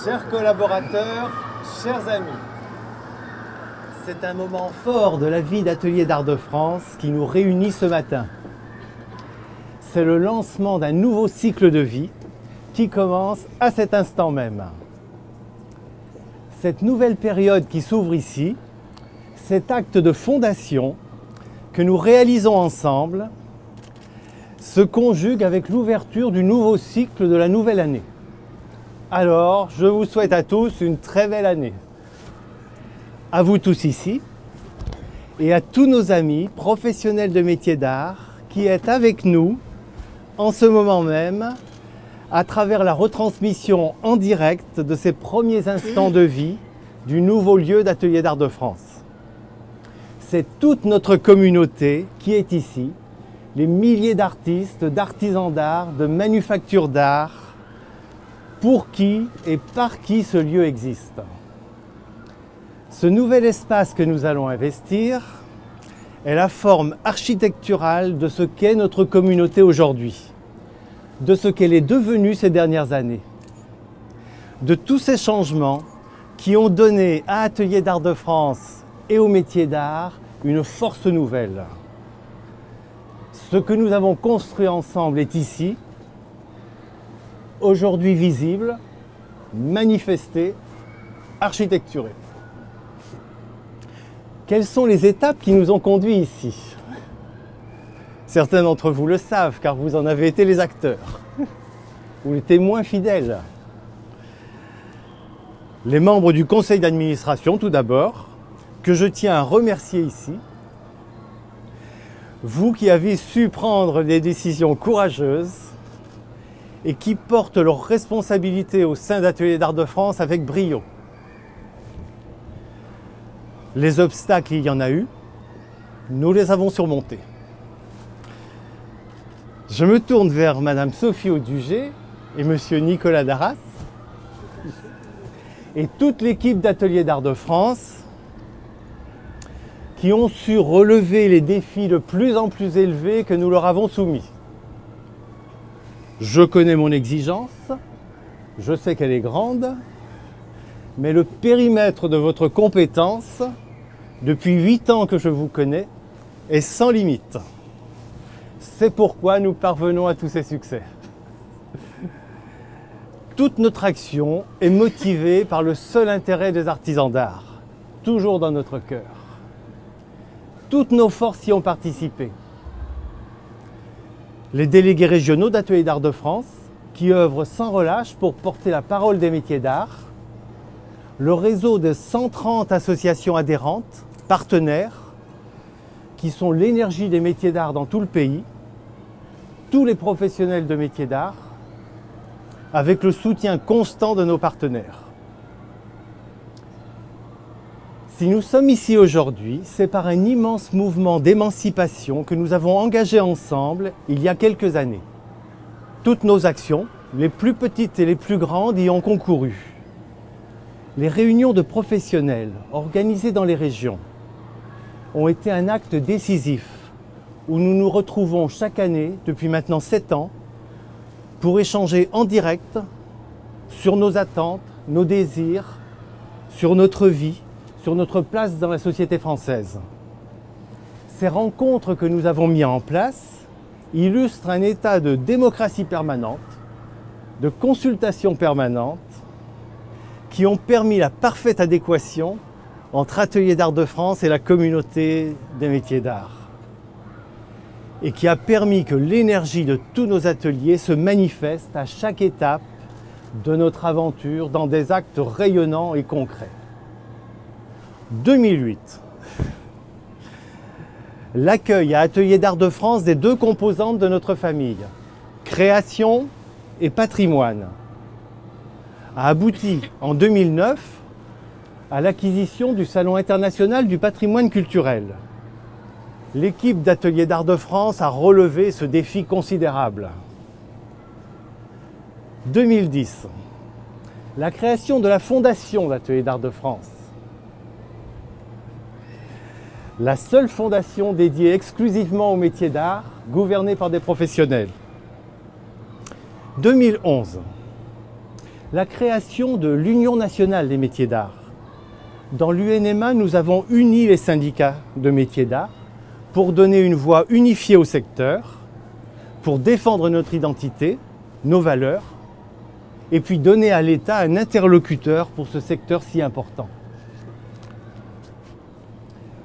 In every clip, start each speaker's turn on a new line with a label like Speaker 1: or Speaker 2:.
Speaker 1: Chers collaborateurs, chers amis, c'est un moment fort de la vie d'Ateliers d'Art de France qui nous réunit ce matin. C'est le lancement d'un nouveau cycle de vie qui commence à cet instant même. Cette nouvelle période qui s'ouvre ici, cet acte de fondation que nous réalisons ensemble, se conjugue avec l'ouverture du nouveau cycle de la nouvelle année. Alors, je vous souhaite à tous une très belle année. À vous tous ici et à tous nos amis professionnels de métiers d'art qui êtes avec nous en ce moment même à travers la retransmission en direct de ces premiers instants de vie du nouveau lieu d'Ateliers d'Art de France. C'est toute notre communauté qui est ici, les milliers d'artistes, d'artisans d'art, de manufactures d'art, pour qui et par qui ce lieu existe. Ce nouvel espace que nous allons investir est la forme architecturale de ce qu'est notre communauté aujourd'hui, de ce qu'elle est devenue ces dernières années, de tous ces changements qui ont donné à Ateliers d'Art de France et aux métiers d'art une force nouvelle. Ce que nous avons construit ensemble est ici, aujourd'hui visible, manifesté, architecturé. Quelles sont les étapes qui nous ont conduits ici? Certains d'entre vous le savent, car vous en avez été les acteurs, ou les témoins fidèles. Les membres du conseil d'administration, tout d'abord, que je tiens à remercier ici. Vous qui avez su prendre des décisions courageuses et qui portent leurs responsabilités au sein d'Ateliers d'Art de France avec brio. Les obstacles, il y en a eu, nous les avons surmontés. Je me tourne vers Madame Sophie Audugé et Monsieur Nicolas Darras et toute l'équipe d'Ateliers d'Art de France qui ont su relever les défis de plus en plus élevés que nous leur avons soumis. Je connais mon exigence, je sais qu'elle est grande, mais le périmètre de votre compétence, depuis 8 ans que je vous connais, est sans limite. C'est pourquoi nous parvenons à tous ces succès. Toute notre action est motivée par le seul intérêt des artisans d'art, toujours dans notre cœur. Toutes nos forces y ont participé. Les délégués régionaux d'Ateliers d'Art de France, qui œuvrent sans relâche pour porter la parole des métiers d'art, le réseau de 130 associations adhérentes, partenaires, qui sont l'énergie des métiers d'art dans tout le pays, tous les professionnels de métiers d'art, avec le soutien constant de nos partenaires. Si nous sommes ici aujourd'hui, c'est par un immense mouvement d'émancipation que nous avons engagé ensemble il y a quelques années. Toutes nos actions, les plus petites et les plus grandes, y ont concouru. Les réunions de professionnels organisées dans les régions ont été un acte décisif où nous nous retrouvons chaque année, depuis maintenant 7 ans, pour échanger en direct sur nos attentes, nos désirs, sur notre vie, sur notre place dans la société française. Ces rencontres que nous avons mises en place illustrent un état de démocratie permanente, de consultation permanente, qui ont permis la parfaite adéquation entre Ateliers d'Art de France et la communauté des métiers d'art. Et qui a permis que l'énergie de tous nos ateliers se manifeste à chaque étape de notre aventure dans des actes rayonnants et concrets. 2008. L'accueil à Ateliers d'Art de France des 2 composantes de notre famille, création et patrimoine, a abouti en 2009 à l'acquisition du Salon international du patrimoine culturel. L'équipe d'Ateliers d'Art de France a relevé ce défi considérable. 2010. La création de la Fondation d'Ateliers d'Art de France. La seule fondation dédiée exclusivement aux métiers d'art, gouvernée par des professionnels. 2011. la création de l'Union nationale des métiers d'art. Dans l'UNMA, nous avons uni les syndicats de métiers d'art pour donner une voix unifiée au secteur, pour défendre notre identité, nos valeurs, et puis donner à l'État un interlocuteur pour ce secteur si important.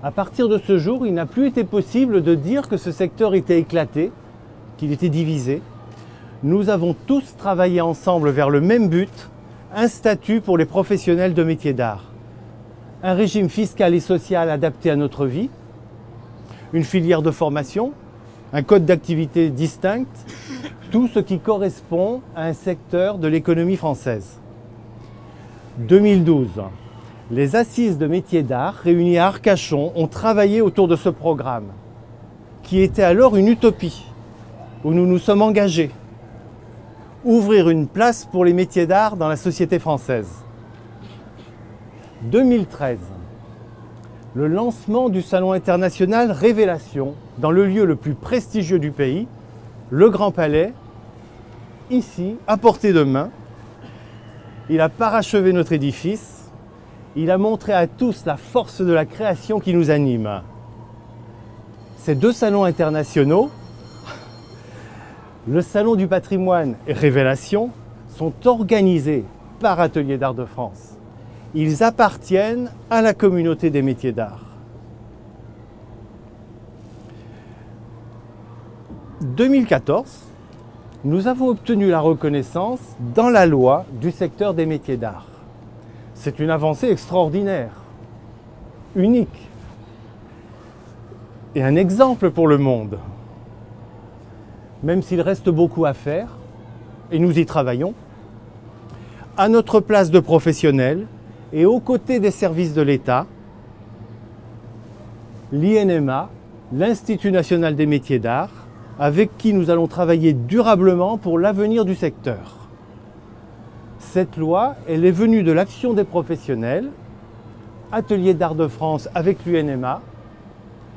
Speaker 1: À partir de ce jour, il n'a plus été possible de dire que ce secteur était éclaté, qu'il était divisé. Nous avons tous travaillé ensemble vers le même but, un statut pour les professionnels de métiers d'art, un régime fiscal et social adapté à notre vie, une filière de formation, un code d'activité distinct, tout ce qui correspond à un secteur de l'économie française. 2012, les assises de métiers d'art réunies à Arcachon ont travaillé autour de ce programme, qui était alors une utopie, où nous nous sommes engagés. Ouvrir une place pour les métiers d'art dans la société française. 2013, le lancement du Salon international Révélation dans le lieu le plus prestigieux du pays, le Grand Palais, ici, à portée de main. Il a parachevé notre édifice, il a montré à tous la force de la création qui nous anime. Ces deux salons internationaux, le Salon du patrimoine et Révélation, sont organisés par Ateliers d'Art de France. Ils appartiennent à la communauté des métiers d'art. 2014, nous avons obtenu la reconnaissance dans la loi du secteur des métiers d'art. C'est une avancée extraordinaire, unique, et un exemple pour le monde. Même s'il reste beaucoup à faire, et nous y travaillons, à notre place de professionnels et aux côtés des services de l'État, l'INMA, l'Institut national des métiers d'art, avec qui nous allons travailler durablement pour l'avenir du secteur. Cette loi, elle est venue de l'action des professionnels, Ateliers d'Art de France avec l'UNMA,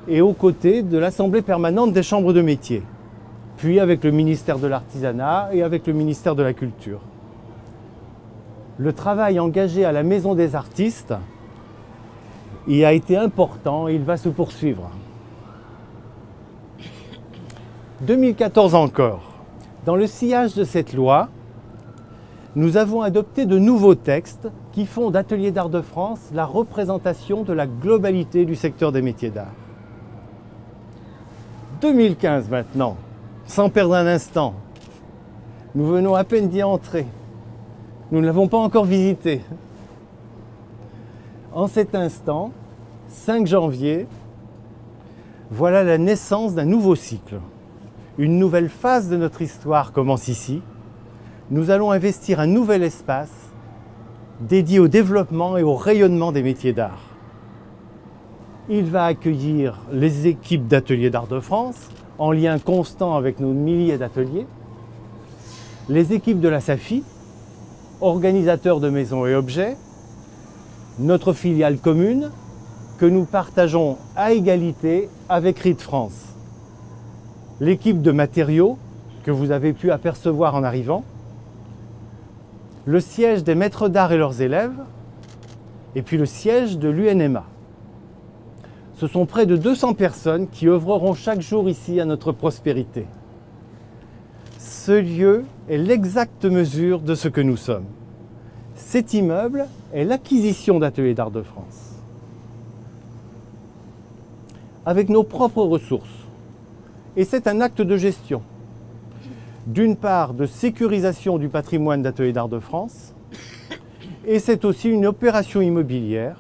Speaker 1: et aux côtés de l'Assemblée permanente des chambres de métiers, puis avec le ministère de l'Artisanat et avec le ministère de la Culture. Le travail engagé à la Maison des artistes, il a été important et il va se poursuivre. 2014 encore, dans le sillage de cette loi, nous avons adopté de nouveaux textes qui font d'Ateliers d'Art de France la représentation de la globalité du secteur des métiers d'art. 2015 maintenant, sans perdre un instant, nous venons à peine d'y entrer. Nous ne l'avons pas encore visité. En cet instant, 5 janvier, voilà la naissance d'un nouveau cycle. Une nouvelle phase de notre histoire commence ici. Nous allons investir un nouvel espace dédié au développement et au rayonnement des métiers d'art. Il va accueillir les équipes d'Ateliers d'Art de France, en lien constant avec nos milliers d'ateliers, les équipes de la SAFI, organisateurs de maisons et objets, notre filiale commune que nous partageons à égalité avec RIT France, l'équipe de matériaux que vous avez pu apercevoir en arrivant, le siège des maîtres d'art et leurs élèves, et puis le siège de l'UNMA. Ce sont près de 200 personnes qui œuvreront chaque jour ici à notre prospérité. Ce lieu est l'exacte mesure de ce que nous sommes. Cet immeuble est l'acquisition d'Ateliers d'Art de France. Avec nos propres ressources. Et c'est un acte de gestion. D'une part, de sécurisation du patrimoine d'Ateliers d'Art de France, et c'est aussi une opération immobilière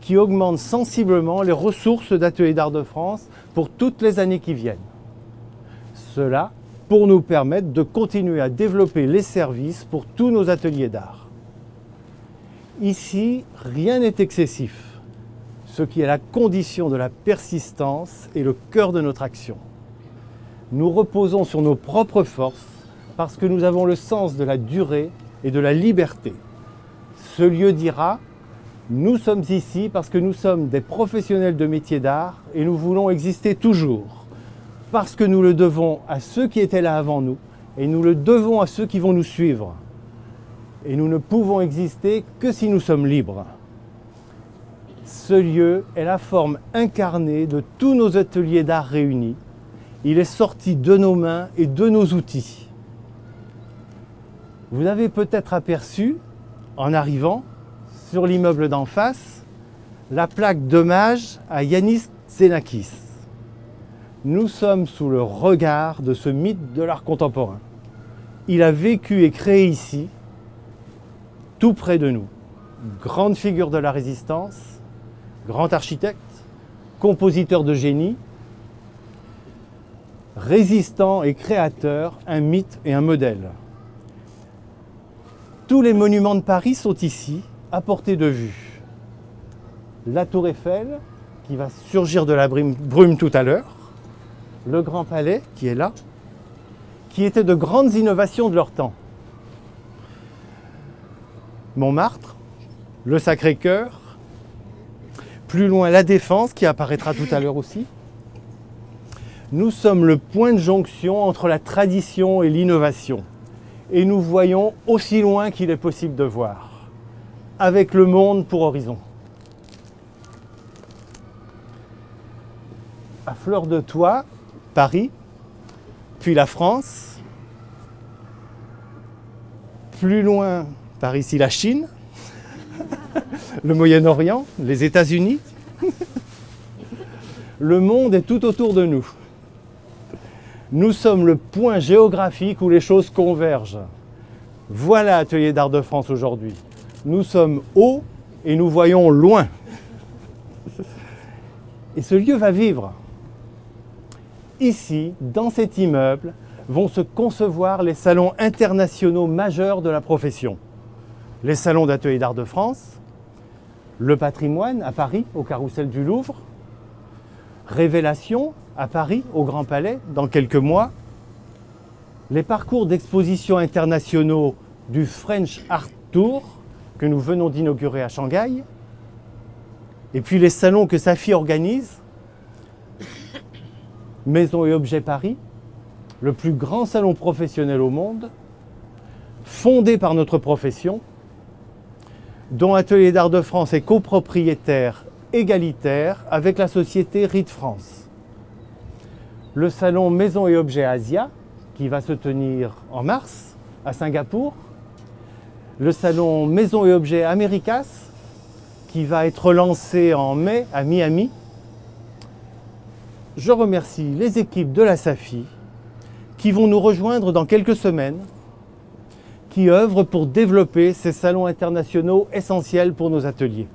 Speaker 1: qui augmente sensiblement les ressources d'Ateliers d'Art de France pour toutes les années qui viennent. Cela pour nous permettre de continuer à développer les services pour tous nos ateliers d'art. Ici, rien n'est excessif, ce qui est la condition de la persistance et le cœur de notre action. Nous reposons sur nos propres forces parce que nous avons le sens de la durée et de la liberté. Ce lieu dira « Nous sommes ici parce que nous sommes des professionnels de métiers d'art et nous voulons exister toujours. Parce que nous le devons à ceux qui étaient là avant nous et nous le devons à ceux qui vont nous suivre. Et nous ne pouvons exister que si nous sommes libres. Ce lieu est la forme incarnée de tous nos ateliers d'art réunis. Il est sorti de nos mains et de nos outils. Vous avez peut-être aperçu, en arrivant, sur l'immeuble d'en face, la plaque d'hommage à Yannis Xenakis. Nous sommes sous le regard de ce mythe de l'art contemporain. Il a vécu et créé ici, tout près de nous. Grande figure de la résistance, grand architecte, compositeur de génie, résistant et créateur, un mythe et un modèle. Tous les monuments de Paris sont ici, à portée de vue. La Tour Eiffel, qui va surgir de la brume tout à l'heure, le Grand Palais, qui est là, qui étaient de grandes innovations de leur temps. Montmartre, le Sacré-Cœur, plus loin la Défense, qui apparaîtra tout à l'heure aussi. Nous sommes le point de jonction entre la tradition et l'innovation. Et nous voyons aussi loin qu'il est possible de voir, avec le monde pour horizon. À fleur de toit, Paris, puis la France, plus loin par ici la Chine, le Moyen-Orient, les États-Unis. Le monde est tout autour de nous. Nous sommes le point géographique où les choses convergent. Voilà Atelier d'Art de France aujourd'hui. Nous sommes haut et nous voyons loin. Et ce lieu va vivre. Ici, dans cet immeuble, vont se concevoir les salons internationaux majeurs de la profession. Les salons d'Atelier d'Art de France, le patrimoine à Paris, au Carrousel du Louvre, Révélation à Paris, au Grand Palais, dans quelques mois, les parcours d'exposition internationaux du French Art Tour, que nous venons d'inaugurer à Shanghai, et puis les salons que Safi organise, Maison et Objets Paris, le plus grand salon professionnel au monde, fondé par notre profession, dont Atelier d'Art de France est copropriétaire égalitaire avec la société RIT France. Le salon Maison et Objets Asia, qui va se tenir en mars à Singapour. Le salon Maison et Objets Americas, qui va être lancé en mai à Miami. Je remercie les équipes de la Safi qui vont nous rejoindre dans quelques semaines, qui œuvrent pour développer ces salons internationaux essentiels pour nos ateliers.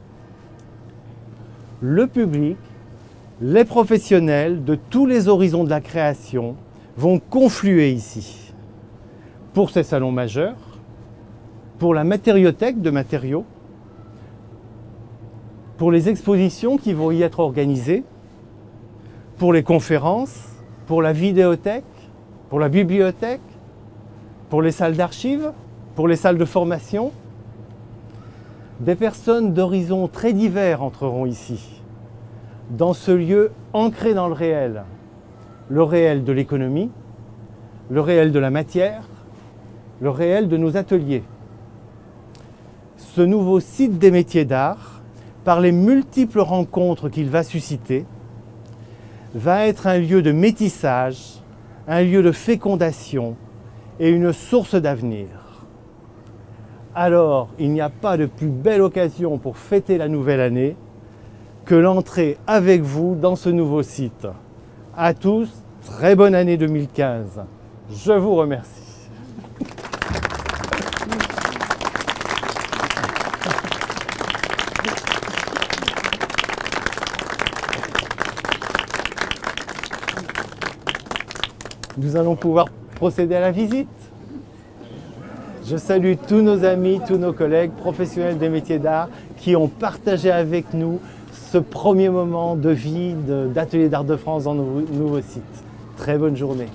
Speaker 1: Le public, les professionnels de tous les horizons de la création vont confluer ici pour ces salons majeurs, pour la matériothèque de matériaux, pour les expositions qui vont y être organisées, pour les conférences, pour la vidéothèque, pour la bibliothèque, pour les salles d'archives, pour les salles de formation. Des personnes d'horizons très divers entreront ici, dans ce lieu ancré dans le réel de l'économie, le réel de la matière, le réel de nos ateliers. Ce nouveau site des métiers d'art, par les multiples rencontres qu'il va susciter, va être un lieu de métissage, un lieu de fécondation et une source d'avenir. Alors, il n'y a pas de plus belle occasion pour fêter la nouvelle année que l'entrée avec vous dans ce nouveau site. À tous, très bonne année 2015. Je vous remercie. Nous allons pouvoir procéder à la visite. Je salue tous nos amis, tous nos collègues professionnels des métiers d'art qui ont partagé avec nous ce premier moment de vie d'Atelier d'Art de France dans nos nouveaux sites. Très bonne journée.